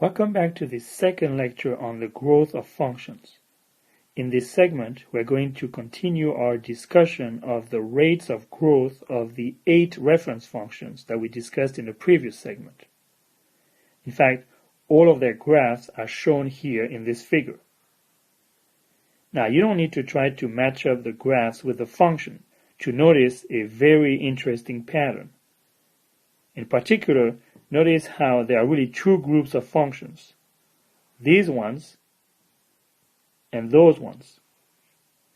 Welcome back to the second lecture on the growth of functions. In this segment, we're going to continue our discussion of the rates of growth of the 8 reference functions that we discussed in the previous segment. In fact, all of their graphs are shown here in this figure. Now, you don't need to try to match up the graphs with the function to notice a very interesting pattern. In particular, notice how there are really two groups of functions. These ones and those ones.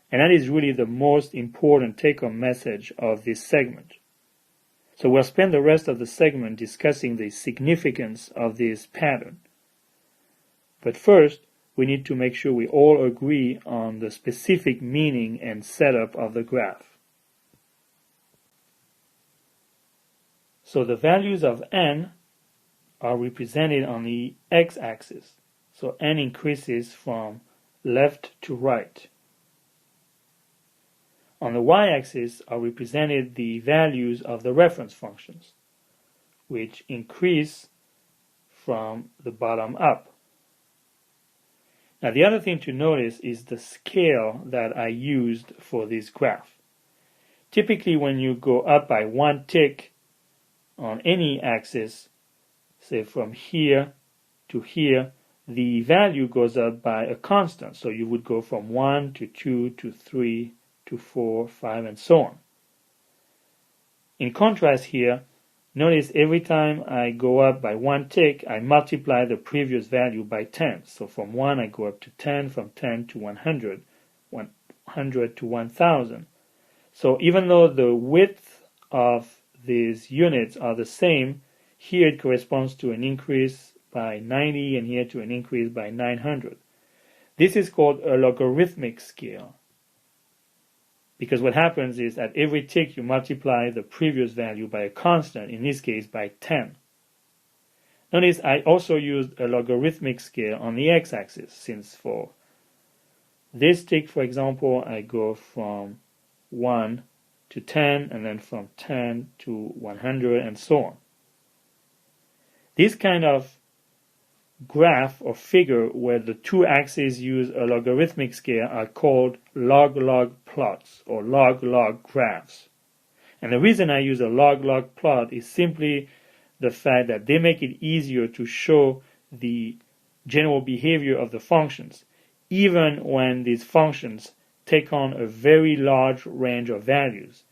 And that is really the most important take-home message of this segment. So we'll spend the rest of the segment discussing the significance of this pattern. But first, we need to make sure we all agree on the specific meaning and setup of the graph. So the values of n are represented on the x-axis. So n increases from left to right. On the y-axis are represented the values of the reference functions, which increase from the bottom up. Now the other thing to notice is the scale that I used for this graph. Typically when you go up by one tick on any axis, say from here to here, the value goes up by a constant. So you would go from 1 to 2 to 3 to 4, 5, and so on. In contrast here, notice every time I go up by one tick, I multiply the previous value by 10. So from 1 I go up to 10, from 10 to 100, 100 to 1000. So even though the width of these units are the same, here it corresponds to an increase by 90 and here to an increase by 900. This is called a logarithmic scale, because what happens is at every tick you multiply the previous value by a constant, in this case by 10. Notice I also used a logarithmic scale on the x-axis, since for this tick, for example, I go from 1 to 10 and then from 10 to 100 and so on. This kind of graph or figure where the two axes use a logarithmic scale are called log-log plots or log-log graphs. And the reason I use a log-log plot is simply the fact that they make it easier to show the general behavior of the functions, even when these functions take on a very large range of values,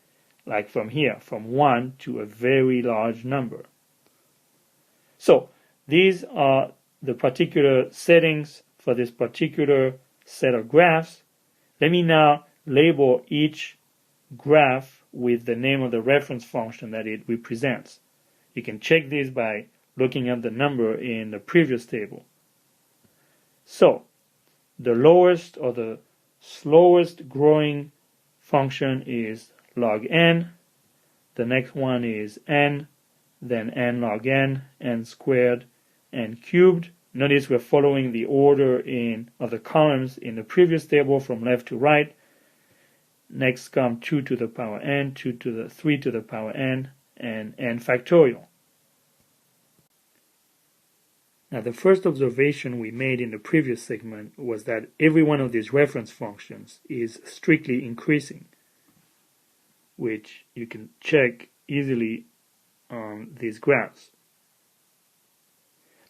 like from here, from 1 to a very large number. So these are the particular settings for this particular set of graphs. Let me now label each graph with the name of the reference function that it represents. You can check this by looking at the number in the previous table. So the lowest or the slowest growing function is log n. The next one is n, then n log n squared, n cubed. Notice we're following the order of the columns in the previous table from left to right. Next come 2 to the power n, 3 to the power n, and n factorial. Now the first observation we made in the previous segment was that every one of these reference functions is strictly increasing, which you can check easily on these graphs.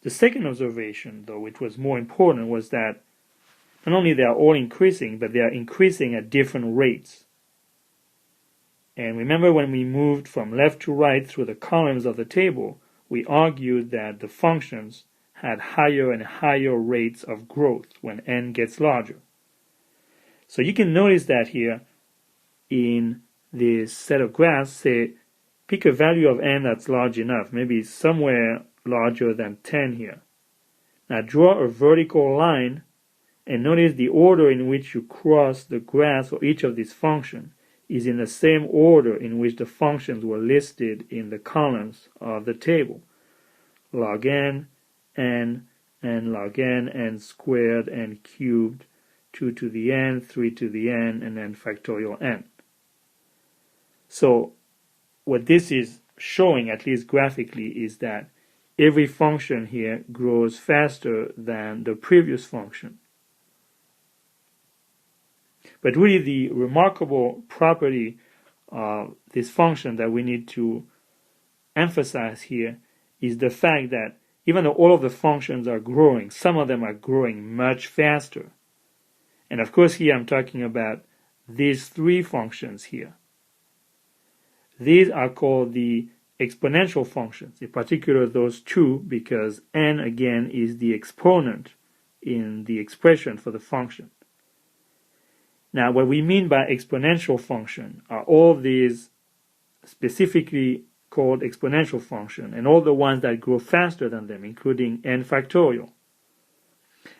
The second observation, though, which was more important, was that not only they are all increasing, but they are increasing at different rates. And remember when we moved from left to right through the columns of the table, we argued that the functions had higher and higher rates of growth when n gets larger. So you can notice that here in this set of graphs, say, pick a value of n that's large enough, maybe somewhere larger than 10 here. Now draw a vertical line and notice the order in which you cross the graphs for each of these functions is in the same order in which the functions were listed in the columns of the table. Log n, log n squared, n cubed, 2 to the n, 3 to the n, and then factorial n. So what this is showing, at least graphically, is that every function here grows faster than the previous function. But really the remarkable property of this function that we need to emphasize here is the fact that even though all of the functions are growing, some of them are growing much faster. And of course here I'm talking about these three functions here. These are called the exponential functions, in particular those two, because n again is the exponent in the expression for the function. Now what we mean by exponential function are all these specifically called exponential function and all the ones that grow faster than them, including n factorial.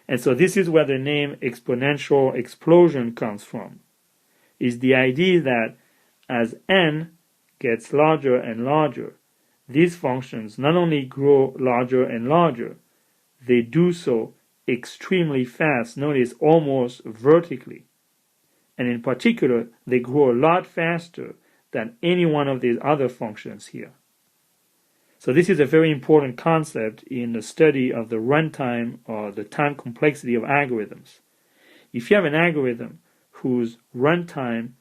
And so this is where the name exponential explosion comes from, is the idea that as n gets larger and larger, these functions not only grow larger and larger, they do so extremely fast, notice almost vertically. And in particular, they grow a lot faster than any one of these other functions here. So this is a very important concept in the study of the runtime or the time complexity of algorithms. If you have an algorithm whose runtime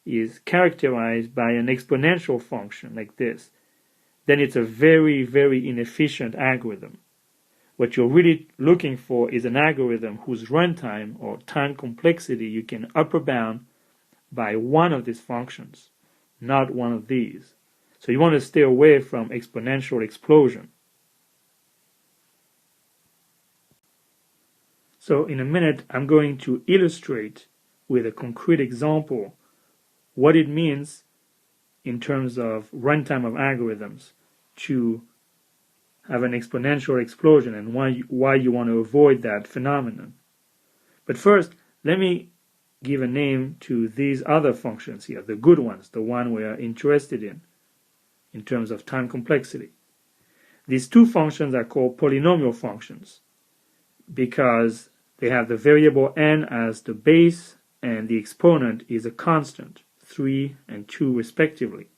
is characterized by an exponential function like this, then it's a very, very inefficient algorithm. What you're really looking for is an algorithm whose runtime or time complexity you can upper bound by one of these functions, not one of these. So you want to stay away from exponential explosion. So in a minute, I'm going to illustrate with a concrete example what it means in terms of runtime of algorithms to have an exponential explosion and why you want to avoid that phenomenon. But first, let me give a name to these other functions here, the good ones, the one we are interested in terms of time complexity. These two functions are called polynomial functions because they have the variable n as the base and the exponent is a constant, 3 and 2 respectively.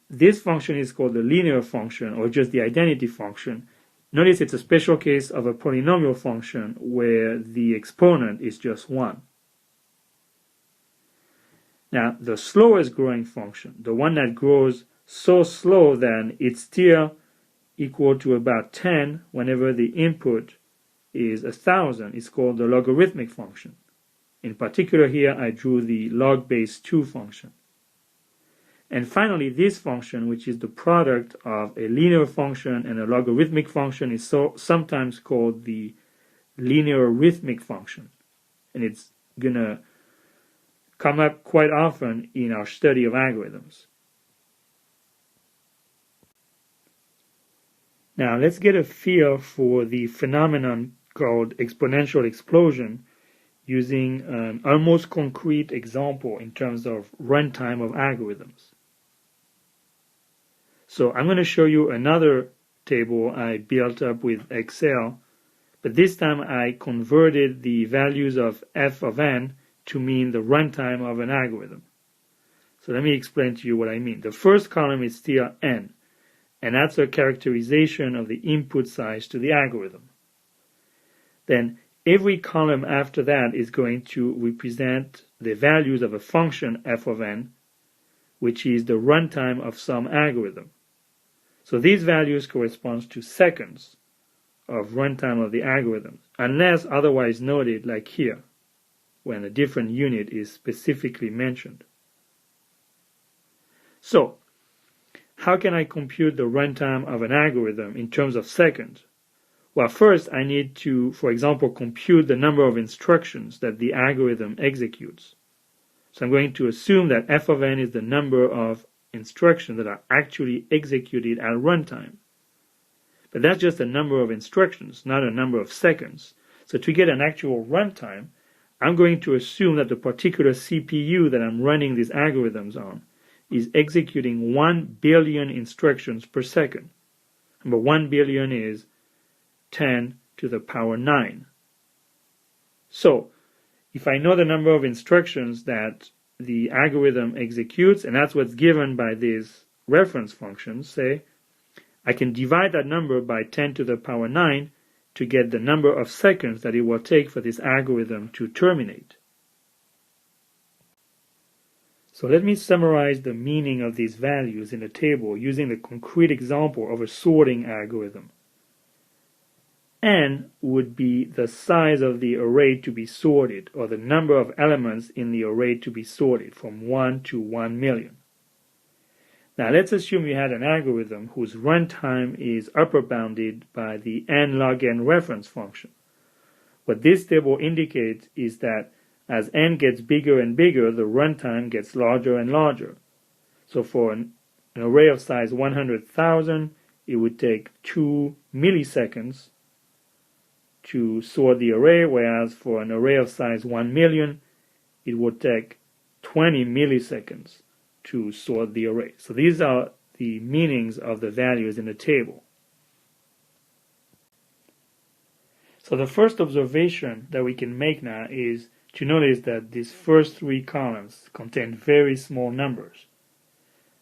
This function is called the linear function or just the identity function. Notice it's a special case of a polynomial function where the exponent is just 1. Now, the slowest growing function, the one that grows so slow that it's still equal to about 10 whenever the input is 1,000, is called the logarithmic function. In particular here, I drew the log base 2 function. And finally, this function, which is the product of a linear function and a logarithmic function, is sometimes called the linear arithmetic function. And it's going to come up quite often in our study of algorithms. Now let's get a feel for the phenomenon called exponential explosion using an almost concrete example in terms of runtime of algorithms. So I'm going to show you another table I built up with Excel, but this time I converted the values of f of n to mean the runtime of an algorithm. So let me explain to you what I mean. The first column is still n, and that's a characterization of the input size to the algorithm. Then every column after that is going to represent the values of a function f of n, which is the runtime of some algorithm. So these values correspond to seconds of runtime of the algorithm, unless otherwise noted like here, when a different unit is specifically mentioned. So, how can I compute the runtime of an algorithm in terms of seconds? Well, first I need to, for example, compute the number of instructions that the algorithm executes. So I'm going to assume that f of n is the number of instructions that are actually executed at runtime. But that's just a number of instructions, not a number of seconds. So to get an actual runtime, I'm going to assume that the particular CPU that I'm running these algorithms on is executing 1 billion instructions per second. Remember, 1 billion is 10 to the power 9. So, if I know the number of instructions that the algorithm executes, and that's what's given by these reference functions, say I can divide that number by 10 to the power 9 to get the number of seconds that it will take for this algorithm to terminate. So let me summarize the meaning of these values in the table using the concrete example of a sorting algorithm. N would be the size of the array to be sorted, or the number of elements in the array to be sorted, from 1 to 1 million. Now let's assume you had an algorithm whose runtime is upper bounded by the n log n reference function. What this table indicates is that as n gets bigger and bigger, the runtime gets larger and larger. So for an array of size 100,000, it would take 2 milliseconds to sort the array, whereas for an array of size 1 million, it would take 20 milliseconds to sort the array. So these are the meanings of the values in the table. So the first observation that we can make now is to notice that these first three columns contain very small numbers.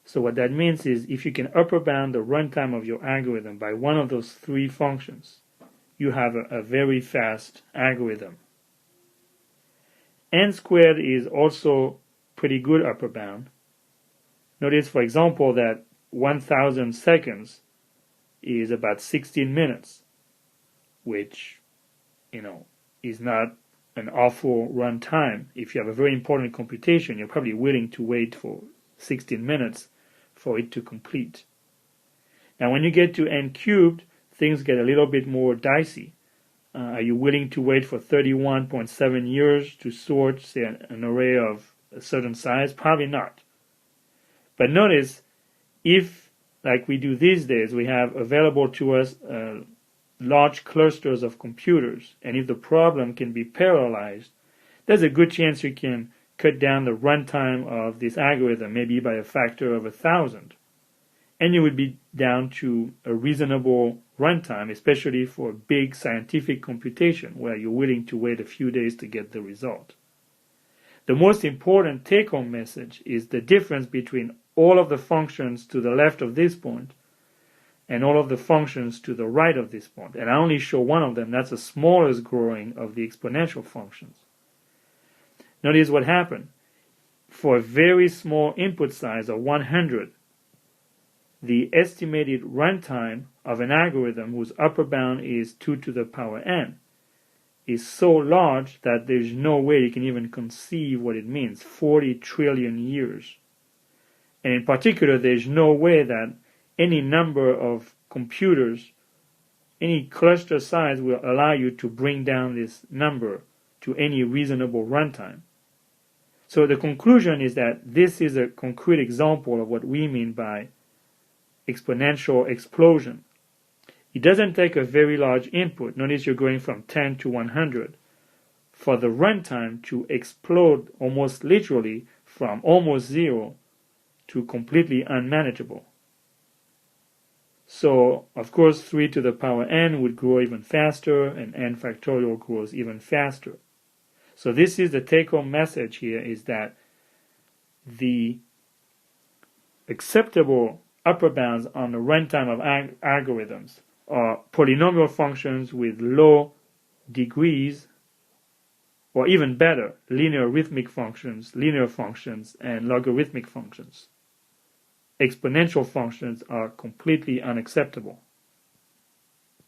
So what that means is if you can upper bound the runtime of your algorithm by one of those three functions, you have a very fast algorithm. N squared is also pretty good upper bound. Notice, for example, that 1,000 seconds is about 16 minutes, which, is not an awful run time. If you have a very important computation, you're probably willing to wait for 16 minutes for it to complete. Now, when you get to n cubed, things get a little bit more dicey. Are you willing to wait for 31.7 years to sort, say, an array of a certain size? Probably not. But notice, if, like we do these days, we have available to us large clusters of computers, and if the problem can be parallelized, there's a good chance you can cut down the runtime of this algorithm, maybe by a factor of 1,000. And you would be down to a reasonable runtime, especially for big scientific computation, where you're willing to wait a few days to get the result. The most important take-home message is the difference between all of the functions to the left of this point and all of the functions to the right of this point. And I only show one of them. That's the smallest growing of the exponential functions. Notice what happened. For a very small input size of 100, the estimated runtime of an algorithm whose upper bound is 2 to the power n is so large that there's no way you can even conceive what it means, 40 trillion years. And in particular, there's no way that any number of computers, any cluster size will allow you to bring down this number to any reasonable runtime. So the conclusion is that this is a concrete example of what we mean by exponential explosion. It doesn't take a very large input. Notice you're going from 10 to 100 for the runtime to explode almost literally from almost zero to completely unmanageable. So, of course, 3 to the power n would grow even faster, and n factorial grows even faster. So this is the take-home message here, is that the acceptable upper bounds on the runtime of algorithms are polynomial functions with low degrees, or even better, linear arithmetic functions, linear functions, and logarithmic functions. Exponential functions are completely unacceptable.